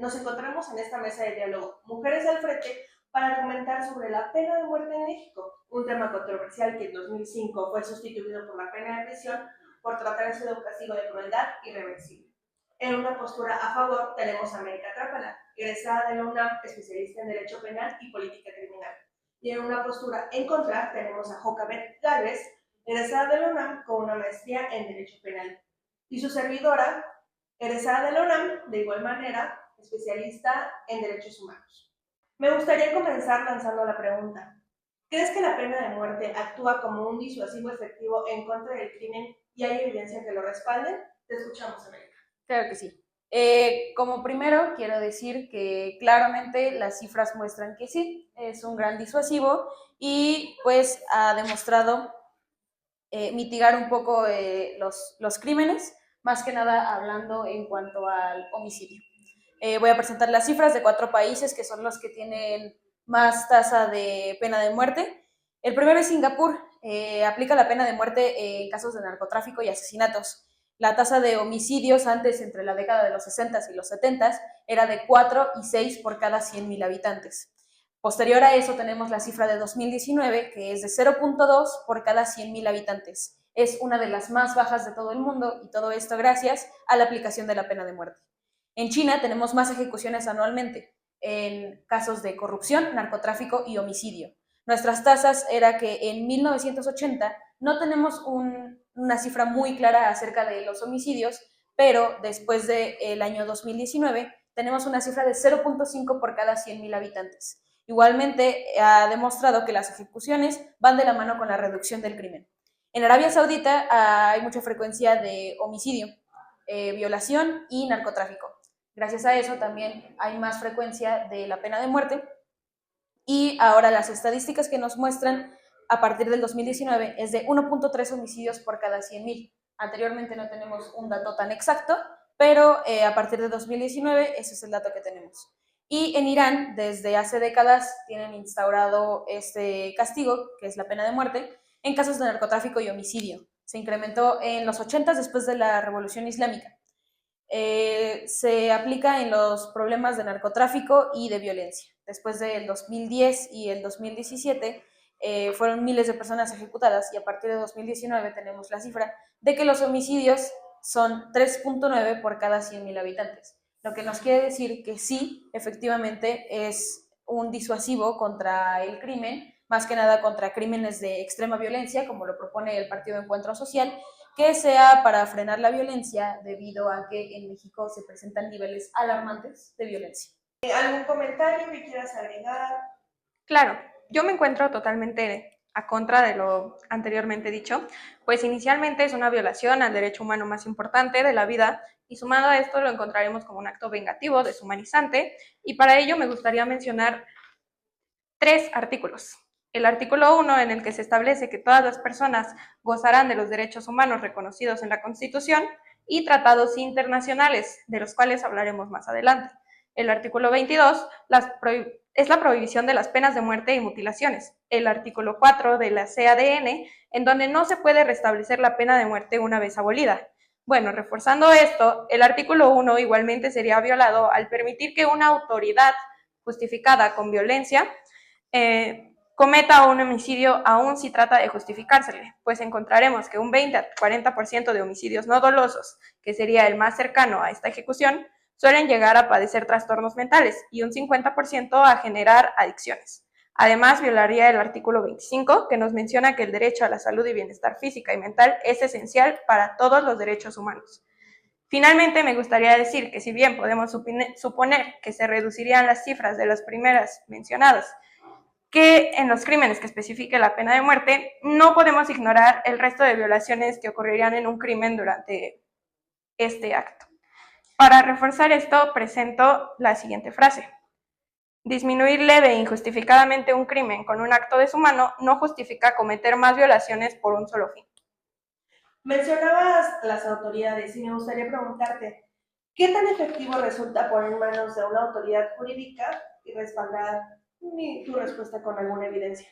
nos encontramos en esta mesa de diálogo Mujeres al Frente para argumentar sobre la pena de muerte en México, un tema controversial que en 2005 fue sustituido por la pena de prisión por tratarse de un castigo de crueldad irreversible. En una postura a favor tenemos a América Trápala, egresada de la UNAM, especialista en Derecho Penal y Política Criminal. Y en una postura en contra tenemos a Jocabet Gálvez, egresada de la UNAM con una maestría en Derecho Penal. Y su servidora, egresada de la UNAM, de igual manera, especialista en Derechos Humanos. Me gustaría comenzar lanzando la pregunta. ¿Crees que la pena de muerte actúa como un disuasivo efectivo en contra del crimen y hay evidencia que lo respalden? Te escuchamos, América. Claro que sí. Como primero, quiero decir que claramente las cifras muestran que sí, es un gran disuasivo y pues ha demostrado mitigar un poco los crímenes, más que nada hablando en cuanto al homicidio. Voy a presentar las cifras de 4 países que son los que tienen más tasa de pena de muerte. El primero es Singapur, aplica la pena de muerte en casos de narcotráfico y asesinatos. La tasa de homicidios antes, entre la década de los 60 y los 70, era de 4 y 6 por cada 100,000 habitantes. Posterior a eso tenemos la cifra de 2019, que es de 0.2 por cada 100,000 habitantes. Es una de las más bajas de todo el mundo y todo esto gracias a la aplicación de la pena de muerte. En China tenemos más ejecuciones anualmente en casos de corrupción, narcotráfico y homicidio. Nuestras tasas era que en 1980 no tenemos una cifra muy clara acerca de los homicidios, pero después del año 2019 tenemos una cifra de 0.5 por cada 100,000 habitantes. Igualmente ha demostrado que las ejecuciones van de la mano con la reducción del crimen. En Arabia Saudita hay mucha frecuencia de homicidio, violación y narcotráfico. Gracias a eso también hay más frecuencia de la pena de muerte y ahora las estadísticas que nos muestran a partir del 2019 es de 1.3 homicidios por cada 100,000. Anteriormente no tenemos un dato tan exacto, pero a partir de 2019 ese es el dato que tenemos. Y en Irán, desde hace décadas, tienen instaurado este castigo, que es la pena de muerte, en casos de narcotráfico y homicidio. Se incrementó en los 80 después de la Revolución Islámica. Se aplica en los problemas de narcotráfico y de violencia. Después del 2010 y el 2017 fueron miles de personas ejecutadas y a partir de 2019 tenemos la cifra de que los homicidios son 3.9 por cada 100,000 habitantes, lo que nos quiere decir que sí, efectivamente es un disuasivo contra el crimen, más que nada contra crímenes de extrema violencia, como lo propone el Partido Encuentro Social, que sea para frenar la violencia debido a que en México se presentan niveles alarmantes de violencia. ¿Algún comentario que quieras agregar? Claro, yo me encuentro totalmente a contra de lo anteriormente dicho, pues inicialmente es una violación al derecho humano más importante de la vida y sumado a esto lo encontraremos como un acto vengativo, deshumanizante, y para ello me gustaría mencionar 3 artículos. El artículo 1, en el que se establece que todas las personas gozarán de los derechos humanos reconocidos en la Constitución y tratados internacionales, de los cuales hablaremos más adelante. El artículo 22 es la prohibición de las penas de muerte y mutilaciones. El artículo 4 de la CADN, en donde no se puede restablecer la pena de muerte una vez abolida. Bueno, reforzando esto, el artículo 1 igualmente sería violado al permitir que una autoridad justificada con violencia cometa un homicidio aún si trata de justificársele, pues encontraremos que un 20 a 40% de homicidios no dolosos, que sería el más cercano a esta ejecución, suelen llegar a padecer trastornos mentales y un 50% a generar adicciones. Además, violaría el artículo 25, que nos menciona que el derecho a la salud y bienestar física y mental es esencial para todos los derechos humanos. Finalmente, me gustaría decir que si bien podemos suponer que se reducirían las cifras de las primeras mencionadas, que en los crímenes que especifique la pena de muerte, no podemos ignorar el resto de violaciones que ocurrirían en un crimen durante este acto. Para reforzar esto, presento la siguiente frase. Disminuir leve e injustificadamente un crimen con un acto deshumano no justifica cometer más violaciones por un solo fin. Mencionabas las autoridades y me gustaría preguntarte, ¿qué tan efectivo resulta poner en manos de una autoridad jurídica y respaldar tu respuesta con alguna evidencia?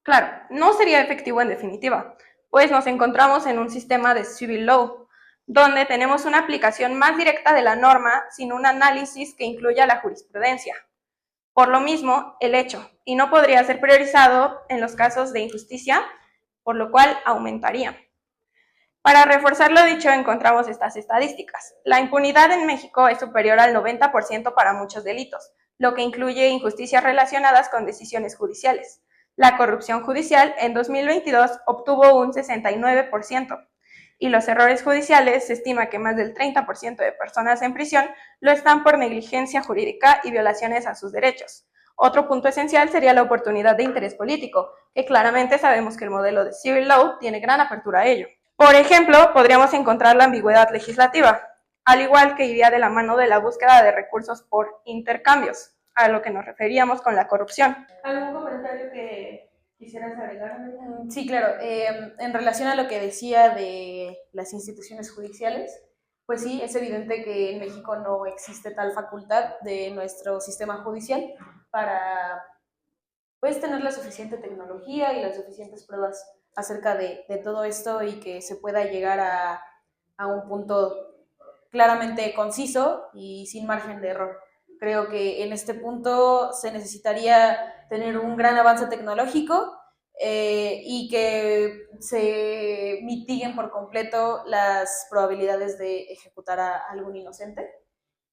Claro, no sería efectivo en definitiva, pues nos encontramos en un sistema de civil law, donde tenemos una aplicación más directa de la norma sin un análisis que incluya la jurisprudencia. Por lo mismo, el hecho, y no podría ser priorizado en los casos de injusticia, por lo cual aumentaría. Para reforzar lo dicho, encontramos estas estadísticas. La impunidad en México es superior al 90% para muchos delitos, lo que incluye injusticias relacionadas con decisiones judiciales. La corrupción judicial en 2022 obtuvo un 69%, y los errores judiciales se estima que más del 30% de personas en prisión lo están por negligencia jurídica y violaciones a sus derechos. Otro punto esencial sería la oportunidad de interés político, que claramente sabemos que el modelo de civil law tiene gran apertura a ello. Por ejemplo, podríamos encontrar la ambigüedad legislativa, al igual que iría de la mano de la búsqueda de recursos por intercambios, a lo que nos referíamos con la corrupción. ¿Algún comentario que quisieras agregar? Sí, claro. En relación a lo que decía de las instituciones judiciales, pues sí, es evidente que en México no existe tal facultad de nuestro sistema judicial para pues tener la suficiente tecnología y las suficientes pruebas acerca de todo esto y que se pueda llegar a un punto claramente conciso y sin margen de error. Creo que en este punto se necesitaría tener un gran avance tecnológico y que se mitiguen por completo las probabilidades de ejecutar a algún inocente,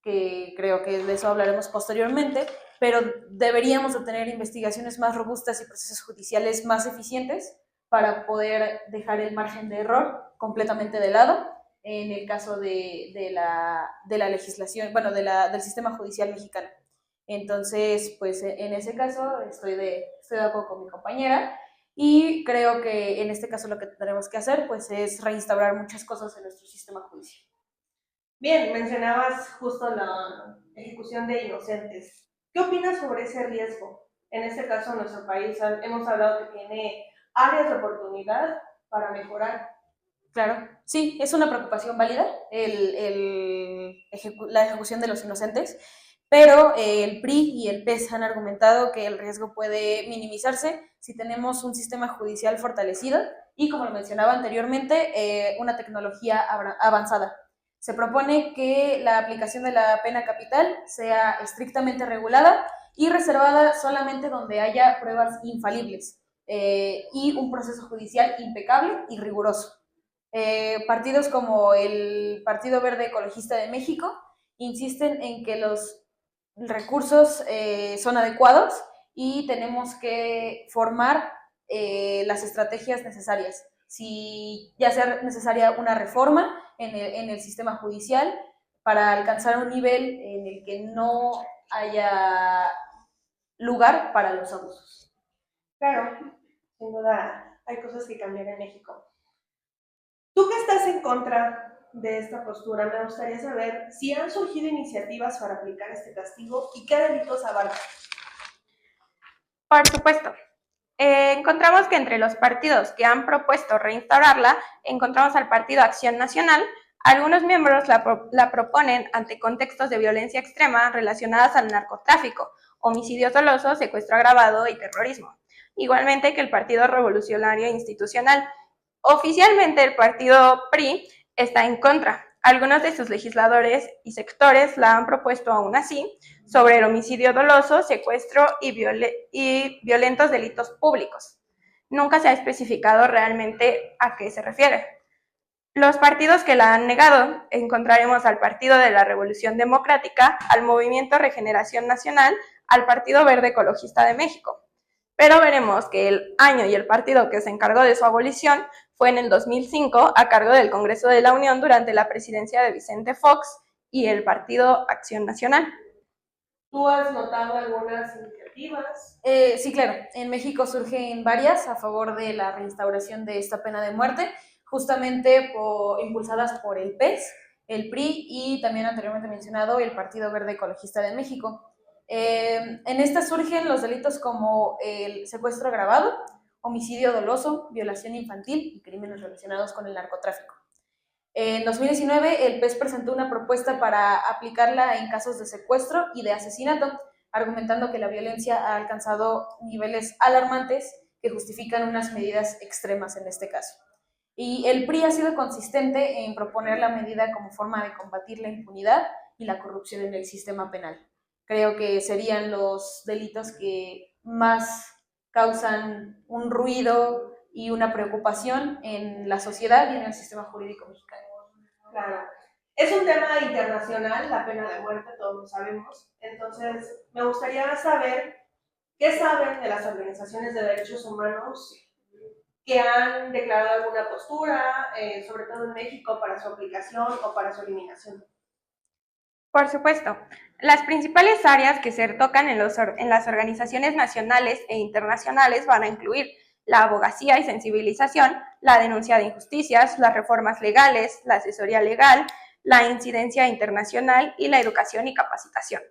que creo que de eso hablaremos posteriormente, pero deberíamos de tener investigaciones más robustas y procesos judiciales más eficientes para poder dejar el margen de error completamente de lado en el caso de la legislación, bueno, del sistema judicial mexicano. Entonces, pues en ese caso estoy de acuerdo con mi compañera y creo que en este caso lo que tendremos que hacer pues es reinstaurar muchas cosas en nuestro sistema judicial. Bien, mencionabas justo la ejecución de inocentes. ¿Qué opinas sobre ese riesgo? En este caso, en nuestro país hemos hablado que tiene áreas de oportunidad para mejorar. Claro, sí, es una preocupación válida la ejecución de los inocentes, pero el PRI y el PES han argumentado que el riesgo puede minimizarse si tenemos un sistema judicial fortalecido y, como lo mencionaba anteriormente, una tecnología avanzada. Se propone que la aplicación de la pena capital sea estrictamente regulada y reservada solamente donde haya pruebas infalibles y un proceso judicial impecable y riguroso. Partidos como el Partido Verde Ecologista de México insisten en que los recursos son adecuados y tenemos que formar las estrategias necesarias. Si ya sea necesaria una reforma en el sistema judicial para alcanzar un nivel en el que no haya lugar para los abusos. Claro, sin duda hay cosas que cambiar en México. Tú que estás en contra de esta postura, me gustaría saber si han surgido iniciativas para aplicar este castigo y qué delitos abarcan. Por supuesto. Encontramos que entre los partidos que han propuesto reinstaurarla, encontramos al Partido Acción Nacional. Algunos miembros la proponen ante contextos de violencia extrema relacionadas al narcotráfico, homicidios dolosos, secuestro agravado y terrorismo. Igualmente que el Partido Revolucionario Institucional. Oficialmente el partido PRI está en contra. Algunos de sus legisladores y sectores la han propuesto aún así sobre el homicidio doloso, secuestro y violentos delitos públicos. Nunca se ha especificado realmente a qué se refiere. Los partidos que la han negado, encontraremos al Partido de la Revolución Democrática, al Movimiento Regeneración Nacional, al Partido Verde Ecologista de México. Pero veremos que el año y el partido que se encargó de su abolición fue en el 2005 a cargo del Congreso de la Unión durante la presidencia de Vicente Fox y el Partido Acción Nacional. ¿Tú has notado algunas iniciativas? Sí, claro. En México surgen varias a favor de la reinstauración de esta pena de muerte, justamente impulsadas por el PES, el PRI y también anteriormente mencionado el Partido Verde Ecologista de México. En estas surgen los delitos como el secuestro agravado, homicidio doloso, violación infantil y crímenes relacionados con el narcotráfico. En 2019, el PES presentó una propuesta para aplicarla en casos de secuestro y de asesinato, argumentando que la violencia ha alcanzado niveles alarmantes que justifican unas medidas extremas en este caso. Y el PRI ha sido consistente en proponer la medida como forma de combatir la impunidad y la corrupción en el sistema penal. Creo que serían los delitos que más causan un ruido y una preocupación en la sociedad y en el sistema jurídico mexicano. Claro. Es un tema internacional, la pena de muerte, todos lo sabemos. Entonces, me gustaría saber qué saben de las organizaciones de derechos humanos que han declarado alguna postura, sobre todo en México, para su aplicación o para su eliminación. Por supuesto, las principales áreas que se tocan en las organizaciones nacionales e internacionales van a incluir la abogacía y sensibilización, la denuncia de injusticias, las reformas legales, la asesoría legal, la incidencia internacional y la educación y capacitación.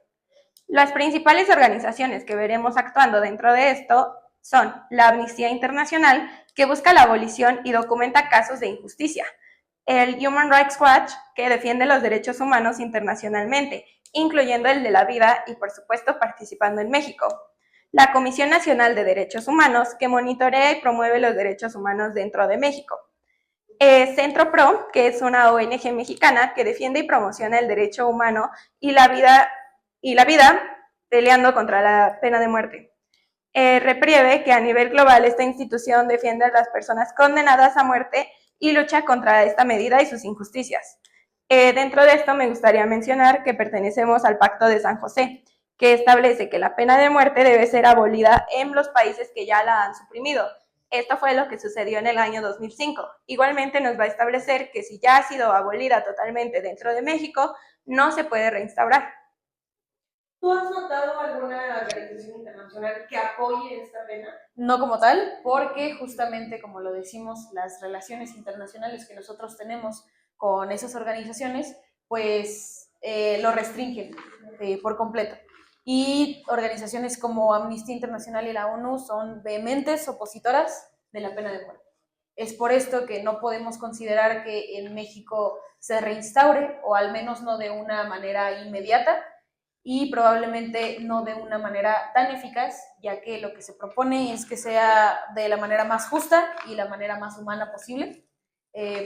Las principales organizaciones que veremos actuando dentro de esto son la Amnistía Internacional, que busca la abolición y documenta casos de injusticia; el Human Rights Watch, que defiende los derechos humanos internacionalmente, incluyendo el de la vida y, por supuesto, participando en México; la Comisión Nacional de Derechos Humanos, que monitorea y promueve los derechos humanos dentro de México; Centro Pro, que es una ONG mexicana que defiende y promociona el derecho humano y la vida peleando contra la pena de muerte; Reprieve, que a nivel global esta institución defiende a las personas condenadas a muerte y lucha contra esta medida y sus injusticias. Dentro de esto me gustaría mencionar que pertenecemos al Pacto de San José, que establece que la pena de muerte debe ser abolida en los países que ya la han suprimido. Esto fue lo que sucedió en el año 2005. Igualmente nos va a establecer que si ya ha sido abolida totalmente dentro de México, no se puede reinstaurar. ¿Tú has notado alguna organización internacional que apoye esta pena? No como tal, porque justamente, como lo decimos, las relaciones internacionales que nosotros tenemos con esas organizaciones, pues lo restringen por completo. Y organizaciones como Amnistía Internacional y la ONU son vehementes opositoras de la pena de muerte. Es por esto que no podemos considerar que en México se reinstaure, o al menos no de una manera inmediata, y probablemente no de una manera tan eficaz, ya que lo que se propone es que sea de la manera más justa y la manera más humana posible,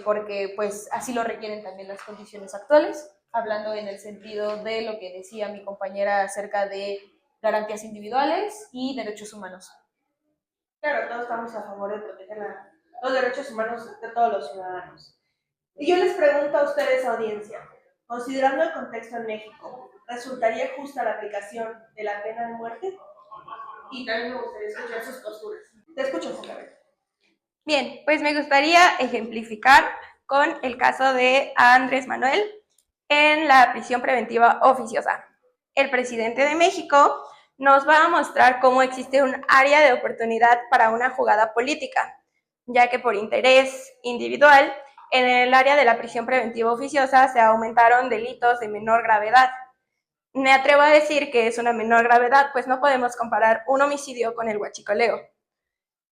porque pues así lo requieren también las condiciones actuales, hablando en el sentido de lo que decía mi compañera acerca de garantías individuales y derechos humanos. Claro, todos estamos a favor de proteger los derechos humanos de todos los ciudadanos. Y yo les pregunto a ustedes, audiencia, considerando el contexto en México, ¿resultaría justa la aplicación de la pena de muerte? Y también me gustaría escuchar sus posturas. Te escucho, Julián. Bien, pues me gustaría ejemplificar con el caso de Andrés Manuel en la prisión preventiva oficiosa. El presidente de México nos va a mostrar cómo existe un área de oportunidad para una jugada política, ya que por interés individual, en el área de la prisión preventiva oficiosa se aumentaron delitos de menor gravedad. Me atrevo a decir que es una menor gravedad, pues no podemos comparar un homicidio con el huachicoleo.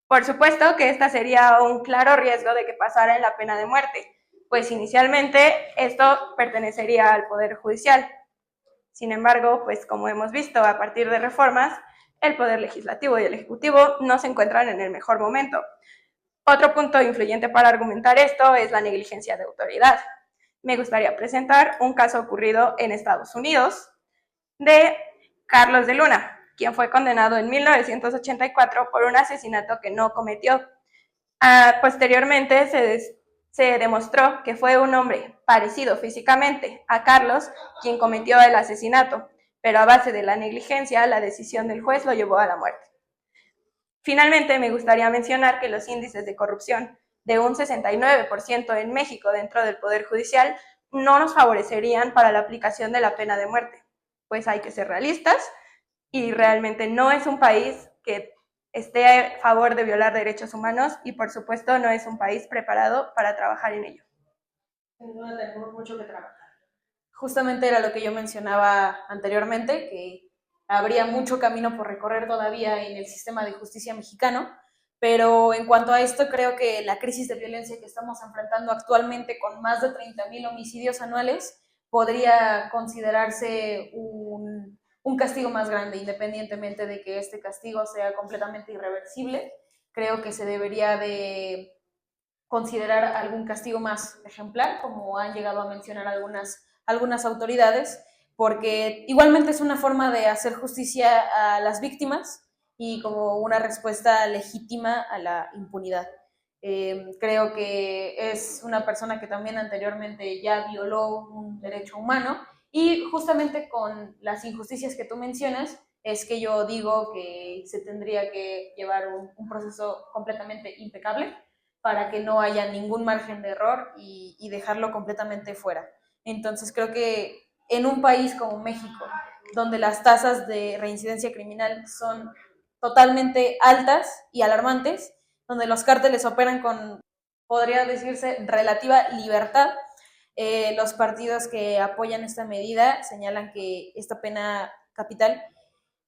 Por supuesto que esta sería un claro riesgo de que pasara en la pena de muerte, pues inicialmente esto pertenecería al Poder Judicial. Sin embargo, pues como hemos visto, a partir de reformas, el Poder Legislativo y el Ejecutivo no se encuentran en el mejor momento. Otro punto influyente para argumentar esto es la negligencia de autoridad. Me gustaría presentar un caso ocurrido en Estados Unidos de Carlos de Luna, quien fue condenado en 1984 por un asesinato que no cometió. Posteriormente se demostró que fue un hombre parecido físicamente a Carlos quien cometió el asesinato, pero a base de la negligencia, la decisión del juez lo llevó a la muerte. Finalmente, me gustaría mencionar que los índices de corrupción de un 69% en México dentro del Poder Judicial no nos favorecerían para la aplicación de la pena de muerte, pues hay que ser realistas y realmente no es un país que esté a favor de violar derechos humanos y por supuesto no es un país preparado para trabajar en ello. Sin duda tenemos mucho que trabajar. Justamente era lo que yo mencionaba anteriormente, que habría mucho camino por recorrer todavía en el sistema de justicia mexicano, pero en cuanto a esto, creo que la crisis de violencia que estamos enfrentando actualmente, con más de 30,000 homicidios anuales, podría considerarse un castigo más grande, independientemente de que este castigo sea completamente irreversible. Creo que se debería de considerar algún castigo más ejemplar, como han llegado a mencionar algunas autoridades, porque igualmente es una forma de hacer justicia a las víctimas y como una respuesta legítima a la impunidad. Creo que es una persona que también anteriormente ya violó un derecho humano y justamente con las injusticias que tú mencionas es que yo digo que se tendría que llevar un proceso completamente impecable para que no haya ningún margen de error y dejarlo completamente fuera. Entonces creo que en un país como México, donde las tasas de reincidencia criminal son totalmente altas y alarmantes, donde los cárteles operan con, podría decirse, relativa libertad, los partidos que apoyan esta medida señalan que esta pena capital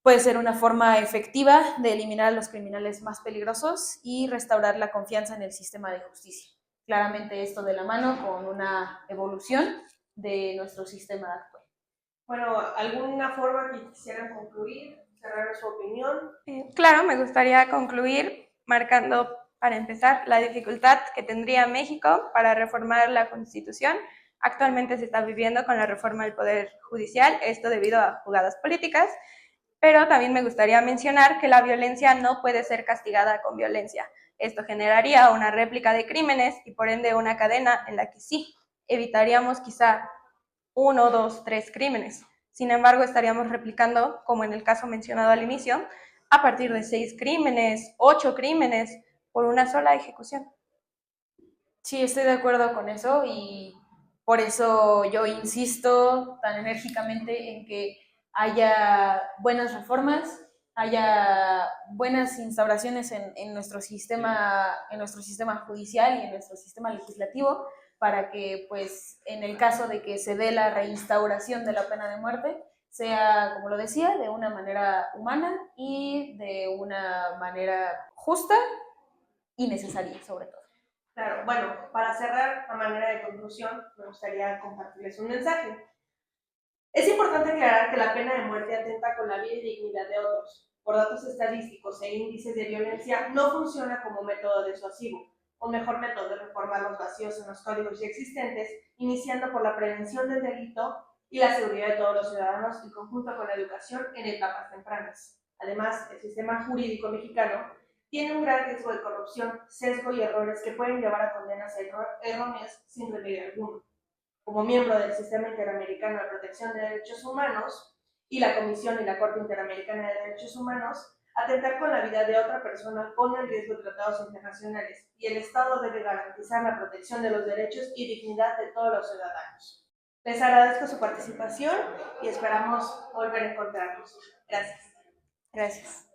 puede ser una forma efectiva de eliminar a los criminales más peligrosos y restaurar la confianza en el sistema de justicia. Claramente esto de la mano con una evolución de nuestro sistema actual. Bueno, ¿alguna forma que quisieran concluir, cerrar su opinión? Claro, me gustaría concluir marcando, para empezar, la dificultad que tendría México para reformar la Constitución. Actualmente se está viviendo con la reforma del Poder Judicial, esto debido a jugadas políticas, pero también me gustaría mencionar que la violencia no puede ser castigada con violencia. Esto generaría una réplica de crímenes y por ende una cadena en la que sí evitaríamos quizá 1, 2, 3 crímenes. Sin embargo, estaríamos replicando, como en el caso mencionado al inicio, a partir de 6 crímenes, 8 crímenes por una sola ejecución. Sí, estoy de acuerdo con eso y por eso yo insisto tan enérgicamente en que haya buenas reformas, haya buenas instauraciones en nuestro sistema judicial y en nuestro sistema legislativo para que, pues, en el caso de que se dé la reinstauración de la pena de muerte, sea, como lo decía, de una manera humana y de una manera justa y necesaria, sobre todo. Claro, bueno, para cerrar, a manera de conclusión, me gustaría compartirles un mensaje. Es importante aclarar que la pena de muerte atenta con la vida y dignidad de otros. Por datos estadísticos e índices de violencia, no funciona como método disuasivo. Un mejor método es reformar los vacíos en los códigos ya existentes, iniciando por la prevención del delito y la seguridad de todos los ciudadanos en conjunto con la educación en etapas tempranas. Además, el sistema jurídico mexicano tiene un gran riesgo de corrupción, sesgo y errores que pueden llevar a condenas erróneas sin remedio alguno. Como miembro del Sistema Interamericano de Protección de Derechos Humanos y la Comisión y la Corte Interamericana de Derechos Humanos, atentar con la vida de otra persona pone en riesgo tratados internacionales y el Estado debe garantizar la protección de los derechos y dignidad de todos los ciudadanos. Les agradezco su participación y esperamos volver a encontrarnos. Gracias. Gracias.